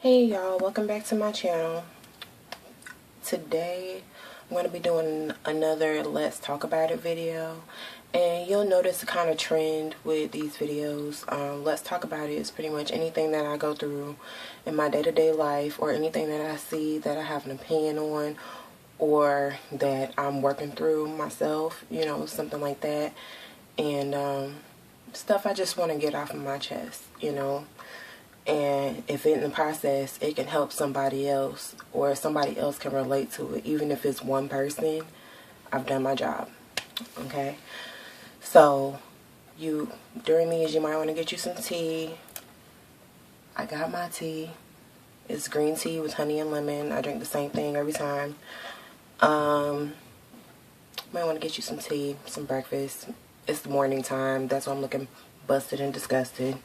Hey y'all, welcome back to my channel. Today I'm going to be doing another Let's Talk About It video, and you'll notice a kind of trend with these videos. Let's Talk About It is pretty much anything that I go through in my day-to-day life, or anything that I see that I have an opinion on, or that I'm working through myself, you know, something like that. And stuff I just want to get off of my chest, you know. And if in the process it can help somebody else, or somebody else can relate to it, even if it's one person, I've done my job. Okay, so during these you might want to get you some tea. I got my tea. It's green tea with honey and lemon. I drink the same thing every time. Might want to get you some tea, some breakfast. It's the morning time. That's why I'm looking busted and disgusted.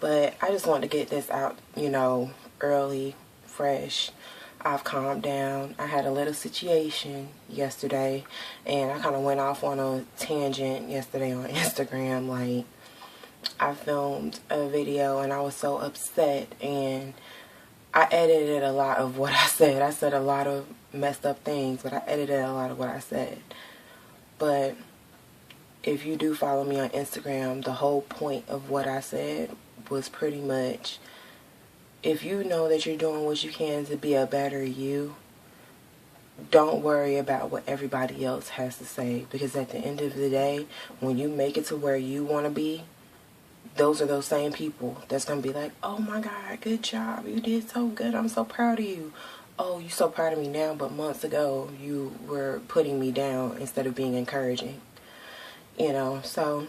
But I just wanted to get this out, you know, early, fresh. I've calmed down. I had a little situation yesterday, and I kind of went off on a tangent yesterday on Instagram. Like, I filmed a video, and I was so upset, and I edited a lot of what I said. I said a lot of messed up things, but I edited a lot of what I said. But if you do follow me on Instagram, the whole point of what I said was pretty much, if you know that you're doing what you can to be a better you, don't worry about what everybody else has to say, because at the end of the day, when you make it to where you want to be, those are those same people that's going to be like, oh my God, good job, you did so good, I'm so proud of you. Oh, you're so proud of me now, but months ago you were putting me down instead of being encouraging. You know, so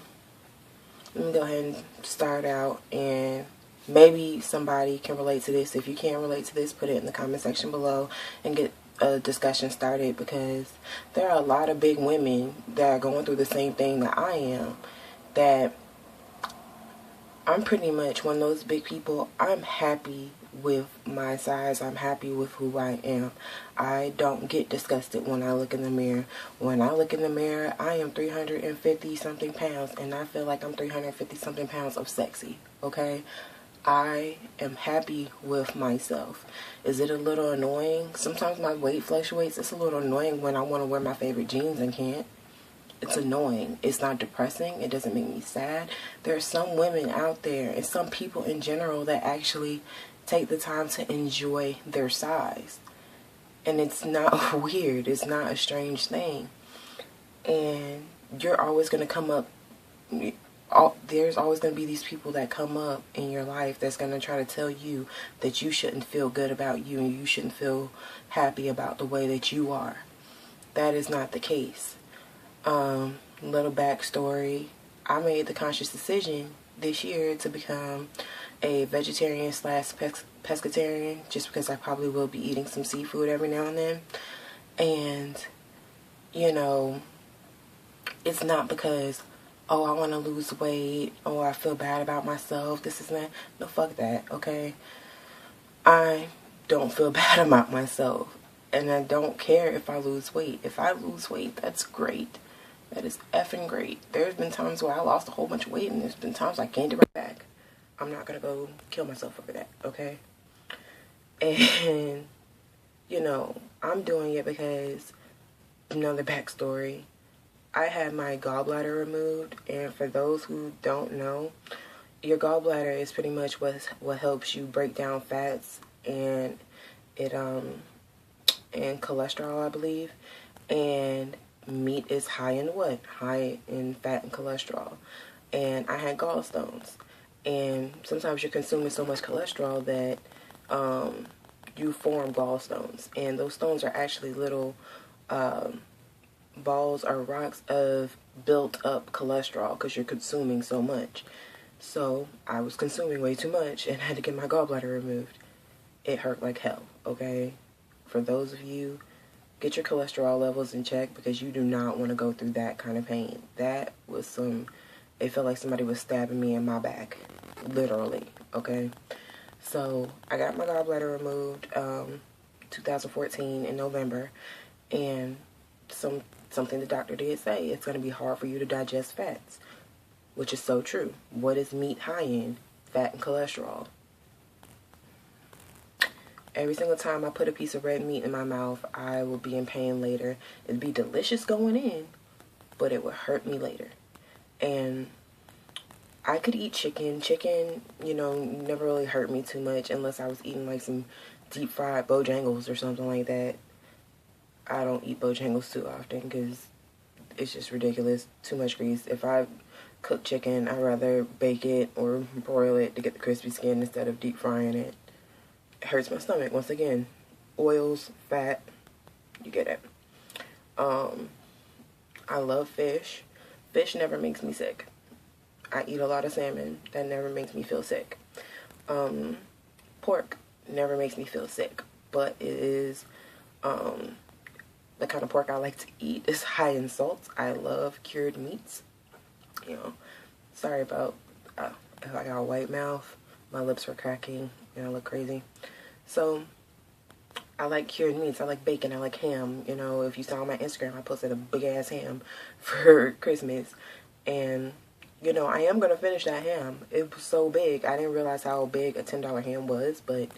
let me go ahead and start out, and maybe somebody can relate to this. If you can't relate to this, put it in the comment section below and get a discussion started, because there are a lot of big women that are going through the same thing that I am. That I'm pretty much one of those big people. I'm happy with my size. I'm happy with who I am. I don't get disgusted when I look in the mirror. When I look in the mirror, I am 350 something pounds, and I feel like I'm 350 something pounds of sexy. Okay, I am happy with myself. Is it a little annoying? Sometimes my weight fluctuates. It's a little annoying when I want to wear my favorite jeans and can't. It's annoying. It's not depressing. It doesn't make me sad. There are some women out there, and some people in general, that actually take the time to enjoy their size. And it's not weird. It's not a strange thing. And you're always going to come up. There's always going to be these people that come up in your life that's going to try to tell you that you shouldn't feel good about you, and you shouldn't feel happy about the way that you are. That is not the case. Little backstory. I made the conscious decision this year to become a vegetarian slash pescatarian, just because I probably will be eating some seafood every now and then. And, you know, it's not because, oh, I want to lose weight, or I feel bad about myself, this is that. No, fuck that, okay? I don't feel bad about myself, and I don't care if I lose weight. If I lose weight, that's great. That is effing great. There's been times where I lost a whole bunch of weight, and there's been times I gained it right back. I'm not going to go kill myself over that, okay? And, you know, I'm doing it because, another backstory, I had my gallbladder removed, and for those who don't know, your gallbladder is pretty much what helps you break down fats, and it, and cholesterol, I believe, and meat is high in what? High in fat and cholesterol. And I had gallstones. And sometimes you're consuming so much cholesterol that you form gallstones. And those stones are actually little balls or rocks of built up cholesterol, because you're consuming so much. So I was consuming way too much and had to get my gallbladder removed. It hurt like hell, okay? For those of you, get your cholesterol levels in check, because you do not want to go through that kind of pain. That was it felt like somebody was stabbing me in my back. Literally, okay? So, I got my gallbladder removed 2014 in November, and something the doctor did say, it's going to be hard for you to digest fats, which is so true. What is meat high in? Fat and cholesterol. Every single time I put a piece of red meat in my mouth, I will be in pain later. It'd be delicious going in, but it would hurt me later. And I could eat chicken. Chicken, you know, never really hurt me too much unless I was eating like some deep fried Bojangles or something like that. I don't eat Bojangles too often because it's just ridiculous. Too much grease. If I cook chicken, I'd rather bake it or broil it to get the crispy skin instead of deep frying it. It hurts my stomach. Once again, oils, fat, you get it. I love fish. Fish never makes me sick. I eat a lot of salmon. That never makes me feel sick. Pork never makes me feel sick. But it is the kind of pork I like to eat is high in salt. I love cured meats. You know, sorry about if I got a white mouth. My lips were cracking and I look crazy. So I like cured meats. I like bacon. I like ham. You know, if you saw on my Instagram, I posted a big ass ham for Christmas. And, you know, I am going to finish that ham. It was so big. I didn't realize how big a $10 ham was, but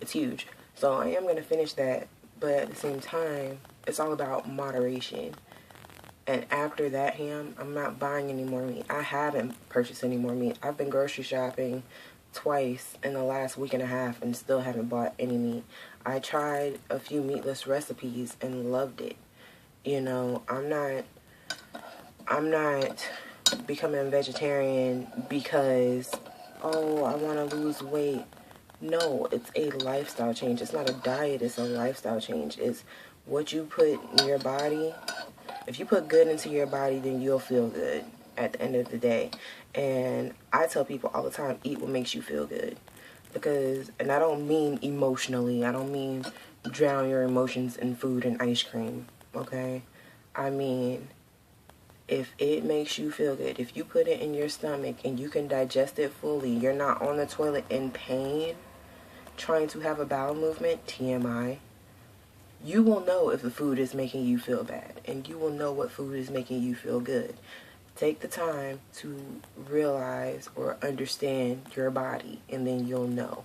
it's huge. So I am going to finish that. But at the same time, it's all about moderation. And after that ham, I'm not buying any more meat. I haven't purchased any more meat. I've been grocery shopping twice in the last week and a half and still haven't bought any meat. I tried a few meatless recipes and loved it. You know, I'm not becoming a vegetarian because, oh, I want to lose weight. No, it's a lifestyle change. It's not a diet, it's a lifestyle change. It's what you put in your body. If you put good into your body, then you'll feel good at the end of the day. And I tell people all the time, eat what makes you feel good. Because, and I don't mean emotionally, I don't mean drown your emotions in food and ice cream, okay? I mean, if it makes you feel good, if you put it in your stomach and you can digest it fully, you're not on the toilet in pain, trying to have a bowel movement, TMI, you will know if the food is making you feel bad, and you will know what food is making you feel good. Take the time to realize or understand your body, and then you'll know.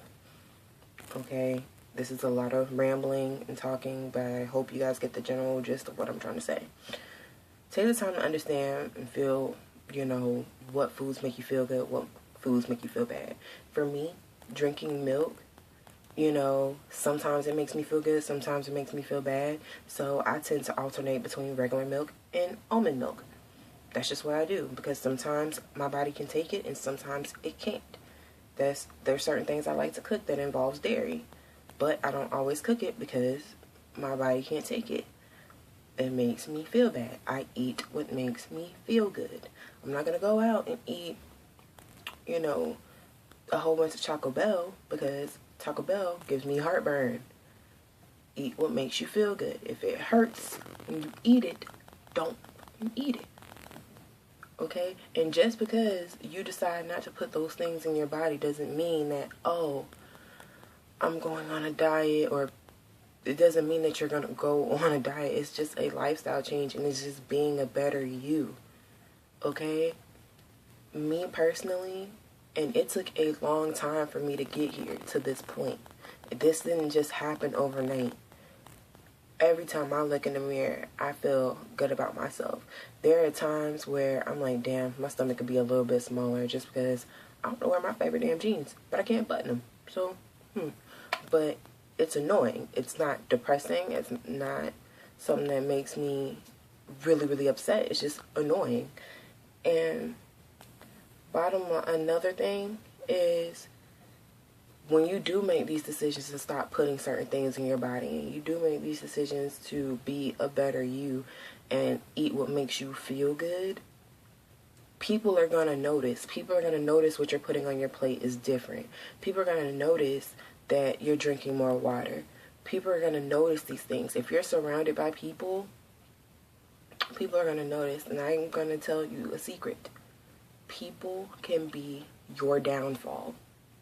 Okay? This is a lot of rambling and talking, but I hope you guys get the general gist of what I'm trying to say. Take the time to understand and feel, you know, what foods make you feel good, what foods make you feel bad. For me, drinking milk, you know, sometimes it makes me feel good, sometimes it makes me feel bad. So I tend to alternate between regular milk and almond milk. That's just what I do, because sometimes my body can take it and sometimes it can't. There's certain things I like to cook that involves dairy, but I don't always cook it because my body can't take it. It makes me feel bad. I eat what makes me feel good. I'm not going to go out and eat, you know, a whole bunch of Taco Bell because Taco Bell gives me heartburn. Eat what makes you feel good. If it hurts when you eat it, don't eat it. Okay? And just because you decide not to put those things in your body doesn't mean that, oh, I'm going on a diet, or it doesn't mean that you're going to go on a diet. It's just a lifestyle change, and it's just being a better you. Okay? Me personally, and it took a long time for me to get here to this point. This didn't just happen overnight. Every time I look in the mirror, I feel good about myself. There are times where I'm like, damn, my stomach could be a little bit smaller just because I don't know wear my favorite damn jeans, but I can't button them. So, But it's annoying. It's not depressing. It's not something that makes me really, really upset. It's just annoying. And another thing is, when you do make these decisions to stop putting certain things in your body, and you do make these decisions to be a better you and eat what makes you feel good, people are going to notice. People are going to notice what you're putting on your plate is different. People are going to notice that you're drinking more water. People are going to notice these things. If you're surrounded by people, people are going to notice. And I'm going to tell you a secret. People can be your downfall,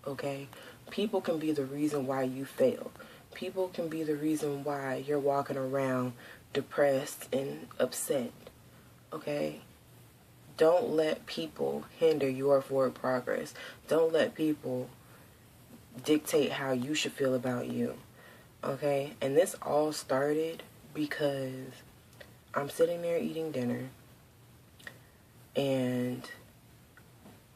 okay? People can be the reason why you fail. People can be the reason why you're walking around depressed and upset, okay? Don't let people hinder your forward progress. Don't let people dictate how you should feel about you. Okay, and this all started because I'm sitting there eating dinner and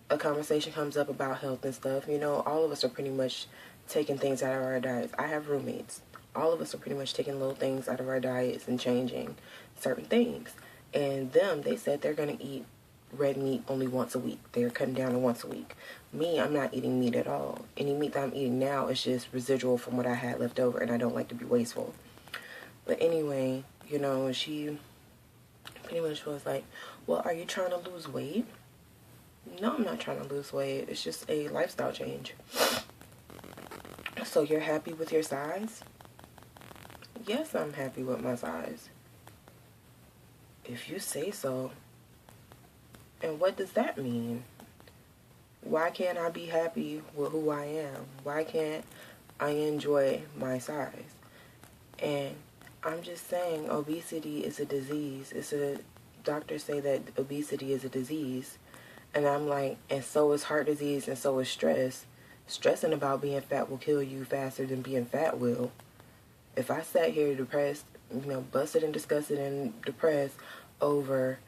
a conversation comes up about health and stuff. You know, all of us are pretty much taking things out of our diets. I have roommates. All of us are pretty much taking little things out of our diets and changing certain things. And they said they're going to eat red meat only once a week. They're cutting down to once a week. Me, I'm not eating meat at all. Any meat that I'm eating now is just residual from what I had left over, and I don't like to be wasteful. But anyway, you know, she pretty much was like, well, are you trying to lose weight? No, I'm not trying to lose weight. It's just a lifestyle change. So you're happy with your size? Yes, I'm happy with my size. If you say so. And what does that mean? Why can't I be happy with who I am? Why can't I enjoy my size? And I'm just saying, obesity is a disease. Doctors say that obesity is a disease. And I'm like, and so is heart disease, and so is stress. Stressing about being fat will kill you faster than being fat will. If I sat here depressed, busted and disgusted and depressed over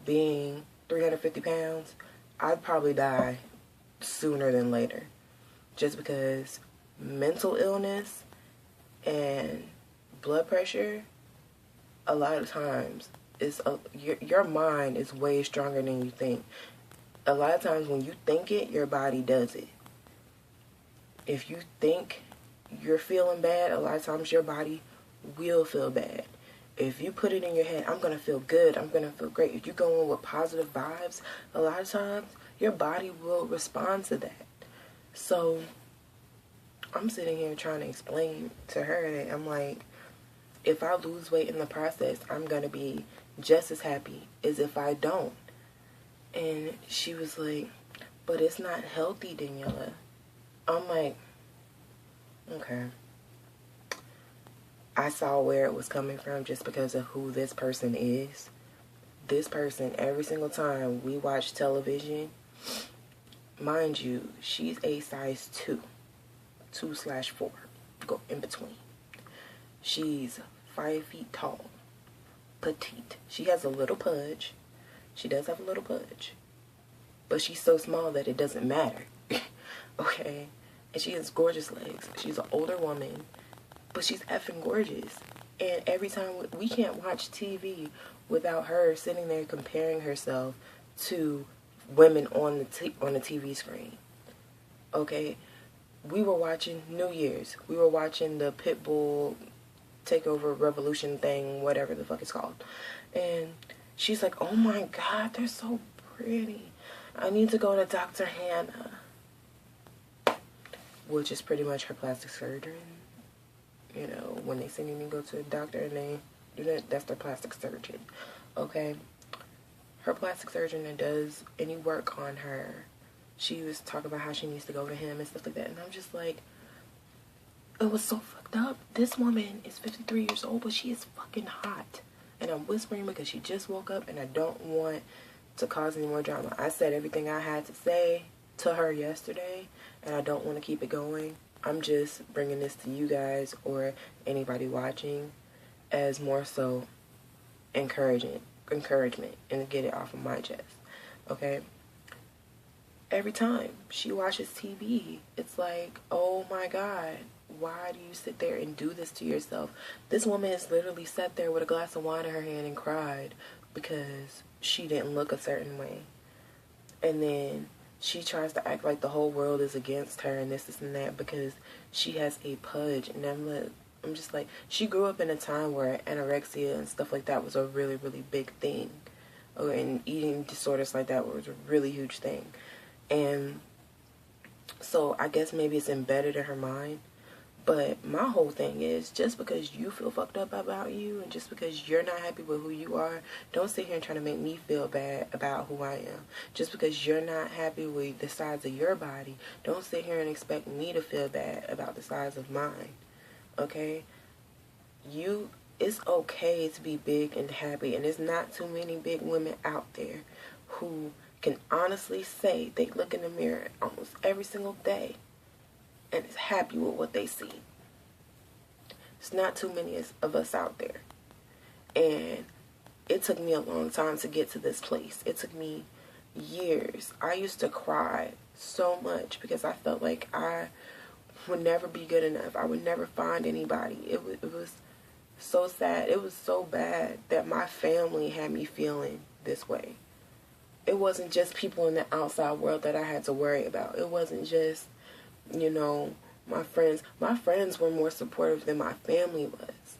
being 350 pounds, I'd probably die sooner than later. Just because mental illness and blood pressure, a lot of times, your mind is way stronger than you think. A lot of times when you think it, your body does it. If you think you're feeling bad, a lot of times your body will feel bad. If you put it in your head, I'm going to feel good, I'm going to feel great. If you go in with positive vibes, a lot of times your body will respond to that. So I'm sitting here trying to explain to her that I'm like, if I lose weight in the process, I'm going to be just as happy as if I don't. And she was like, but it's not healthy, Daniela. I'm like, okay. I saw where it was coming from just because of who this person is. This person, every single time we watch television, mind you, she's a size 2/4, go in between. She's 5 feet tall, petite. She has a little pudge. She does have a little pudge. But she's so small that it doesn't matter. Okay? And she has gorgeous legs. She's an older woman, but she's effing gorgeous. And every time we can't watch TV without her sitting there comparing herself to women on the TV screen. Okay? We were watching New Year's. We were watching the Pitbull Takeover Revolution thing, whatever the fuck it's called. And she's like, oh my God, they're so pretty. I need to go to Dr. Hannah. Which is pretty much her plastic surgeon. You know, when they send you to go to a doctor and they do that, that's their plastic surgeon. Okay? Her plastic surgeon that does any work on her, she was talking about how she needs to go to him and stuff like that. And I'm just like, it was so fucked up. This woman is 53 years old, but she is fucking hot. And I'm whispering because she just woke up and I don't want to cause any more drama. I said everything I had to say to her yesterday and I don't want to keep it going. I'm just bringing this to you guys or anybody watching as more so encouragement and to get it off of my chest. Okay? Every time she watches TV, it's like, oh my God, why do you sit there and do this to yourself? This woman has literally sat there with a glass of wine in her hand and cried because she didn't look a certain way. And then she tries to act like the whole world is against her and this and that because she has a pudge. And I'm just like, she grew up in a time where anorexia and stuff like that was a really, really big thing. And eating disorders like that was a really huge thing. And so I guess maybe it's embedded in her mind. But my whole thing is, just because you feel fucked up about you and just because you're not happy with who you are, don't sit here and try to make me feel bad about who I am. Just because you're not happy with the size of your body, don't sit here and expect me to feel bad about the size of mine. Okay? It's okay to be big and happy, and there's not too many big women out there who can honestly say they look in the mirror almost every single day and is happy with what they see. It's not too many of us out there. And it took me a long time to get to this place. It took me years. I used to cry so much because I felt like I would never be good enough. I would never find anybody. It was so sad. It was so bad that my family had me feeling this way. It wasn't just people in the outside world that I had to worry about. It wasn't just, you know, my friends. My friends were more supportive than my family was.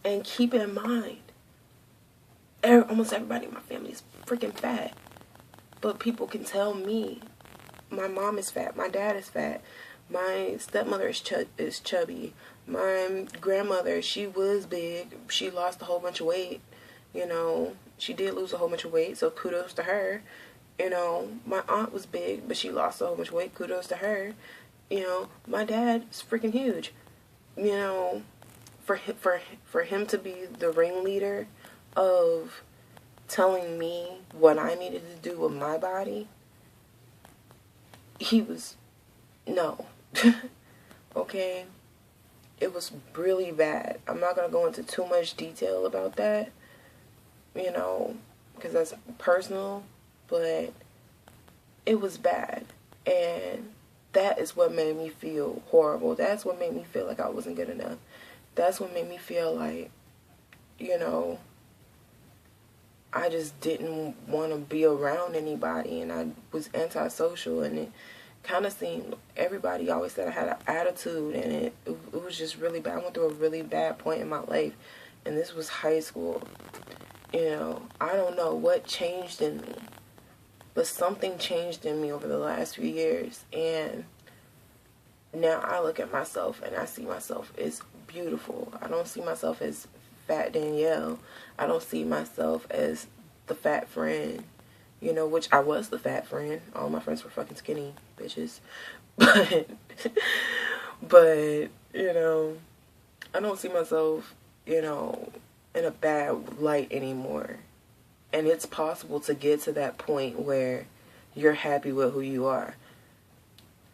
And keep in mind, almost everybody in my family is freaking fat. But people can tell me, my mom is fat, my dad is fat, my stepmother is chubby, my grandmother, she was big, she lost a whole bunch of weight, you know, she did lose a whole bunch of weight, so kudos to her. You know, my aunt was big, but she lost a whole bunch of weight, kudos to her. You know, my dad is freaking huge. You know, for him to be the ringleader of telling me what I needed to do with my body, he was, no. Okay? It was really bad. I'm not going to go into too much detail about that, you know, because that's personal, but it was bad. And that is what made me feel horrible. That's what made me feel like I wasn't good enough. That's what made me feel like, you know, I just didn't want to be around anybody, and I was antisocial, and it kind of seemed, everybody always said I had an attitude, and it was just really bad. I went through a really bad point in my life, and this was high school. You know, I don't know what changed in me, but something changed in me over the last few years, and now I look at myself and I see myself as beautiful. I don't see myself as fat Danielle. I don't see myself as the fat friend, you know, which I was the fat friend. All my friends were fucking skinny bitches. But, you know, I don't see myself, you know, in a bad light anymore. And it's possible to get to that point where you're happy with who you are.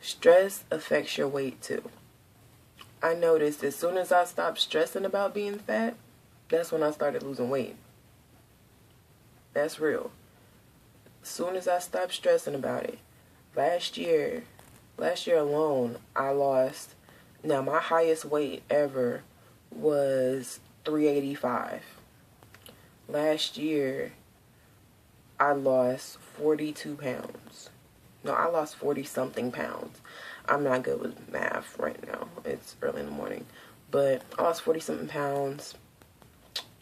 Stress affects your weight too. I noticed as soon as I stopped stressing about being fat, that's when I started losing weight. That's real. As soon as I stopped stressing about it, last year alone, I lost, now my highest weight ever was 385. Last year, I lost 42 pounds. No, I lost 40-something pounds. I'm not good with math right now. It's early in the morning. But I lost 40-something pounds.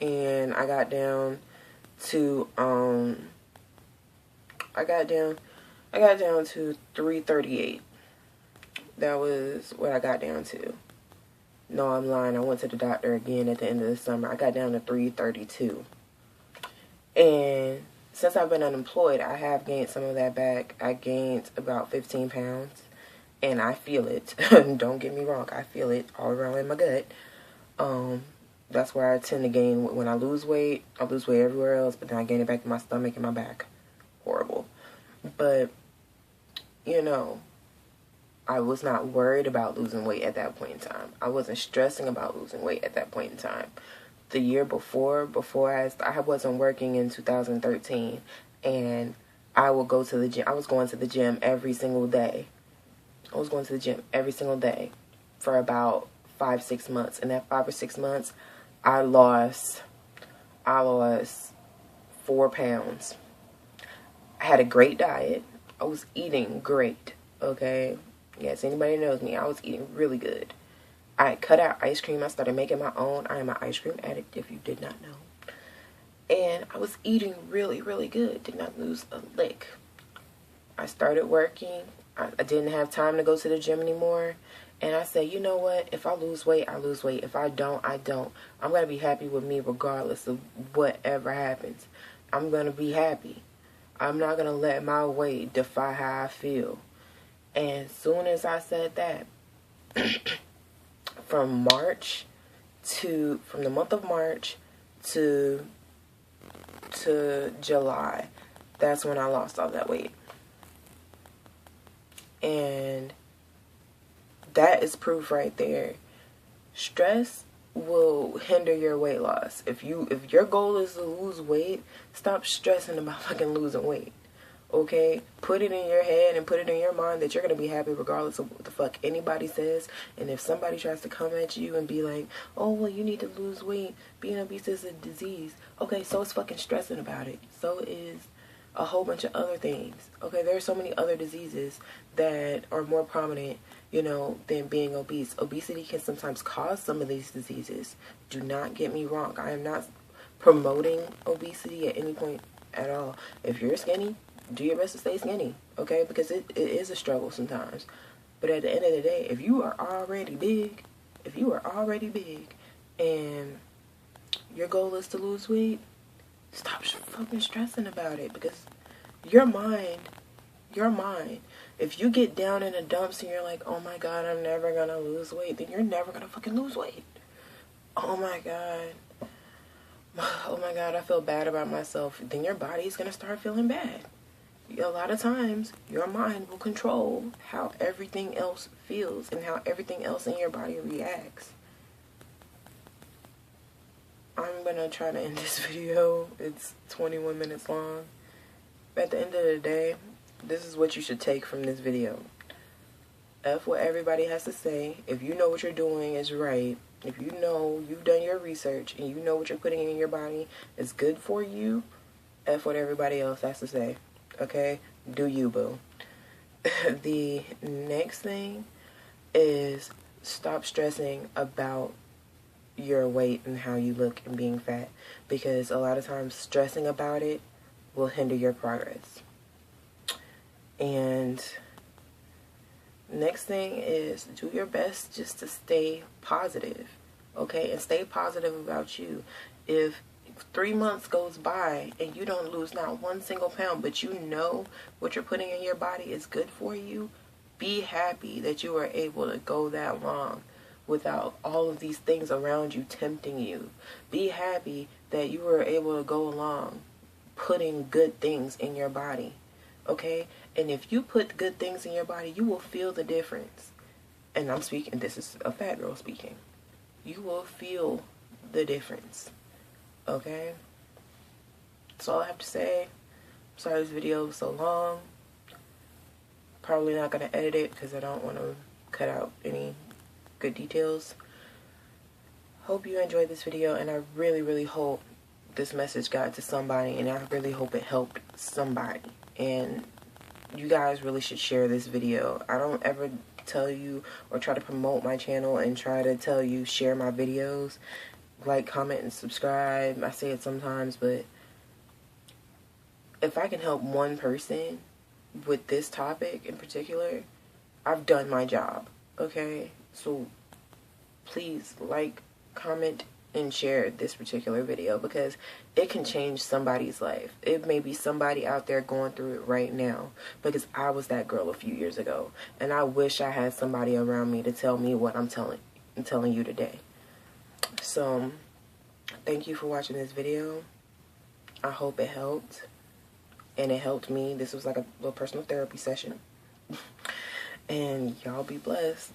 And I got down to, I got down to 338. That was what I got down to. No, I'm lying. I went to the doctor again at the end of the summer. I got down to 332. And since I've been unemployed, I have gained some of that back. I gained about 15 pounds. And I feel it. Don't get me wrong. I feel it all around in my gut. That's where I tend to gain. When I lose weight everywhere else, but then I gain it back in my stomach and my back. Horrible. But, you know, I was not worried about losing weight at that point in time. I wasn't stressing about losing weight at that point in time. The year before I wasn't working in 2013, and I would go to the gym. I was going to the gym every single day. I was going to the gym every single day for about 5-6 months. And that 5 or 6 months, I lost 4 pounds. I had a great diet. I was eating great, okay? Yes, anybody knows me. I was eating really good. I cut out ice cream. I started making my own. I am an ice cream addict, if you did not know. And I was eating really, really good. Did not lose a lick. I started working. I didn't have time to go to the gym anymore. And I said, you know what? If I lose weight, I lose weight. If I don't, I don't. I'm going to be happy with me regardless of whatever happens. I'm going to be happy. I'm not going to let my weight define how I feel. And as soon as I said that, from the month of March to July, that's when I lost all that weight. And that is proof right there. Stress will hinder your weight loss. If your goal is to lose weight, stop stressing about fucking losing weight. Okay? Put it in your head and put it in your mind that you're going to be happy regardless of what the fuck anybody says. And if somebody tries to come at you and be like, oh, well, you need to lose weight. Being obese is a disease. Okay, so is fucking stressing about it. So is a whole bunch of other things. Okay, there are so many other diseases that are more prominent, you know, than being obese. Obesity can sometimes cause some of these diseases. Do not get me wrong. I am not promoting obesity at any point at all. If you're skinny, do your best to stay skinny, okay? Because it is a struggle sometimes. But at the end of the day, if you are already big and your goal is to lose weight, stop fucking stressing about it. Because your mind, if you get down in the dumps and you're like, oh my God, I'm never gonna lose weight, then you're never gonna fucking lose weight. Oh my God, I feel bad about myself. Then your body's gonna start feeling bad. A lot of times, your mind will control how everything else feels and how everything else in your body reacts. I'm gonna try to end this video. It's 21 minutes long. At the end of the day, this is what you should take from this video. F what everybody has to say. If you know what you're doing is right, if you know you've done your research and you know what you're putting in your body is good for you, F what everybody else has to say. Okay? Do you, boo. The next thing is stop stressing about your weight and how you look and being fat, because a lot of times stressing about it will hinder your progress. And next thing is do your best just to stay positive, okay? And stay positive about you. If 3 months goes by and you don't lose not one single pound, but you know what you're putting in your body is good for you, be happy that you were able to go that long without all of these things around you tempting you. Be happy that you were able to go along putting good things in your body, okay? And if you put good things in your body, you will feel the difference. And I'm speaking, this is a fat girl speaking. You will feel the difference. Okay, that's all I have to say. Sorry this video was so long. Probably not going to edit it because I don't want to cut out any good details. Hope you enjoyed this video, and I really, really hope this message got to somebody, and I really hope it helped somebody. And you guys really should share this video. I don't ever tell you or try to promote my channel and try to tell you share my videos. Like, comment, and subscribe. I say it sometimes, but if I can help one person with this topic in particular, I've done my job, okay? So please like, comment, and share this particular video, because it can change somebody's life. It may be somebody out there going through it right now, because I was that girl a few years ago, and I wish I had somebody around me to tell me what I'm telling you today. So, thank you for watching this video. I hope it helped. And it helped me. This was like a little personal therapy session. And y'all be blessed.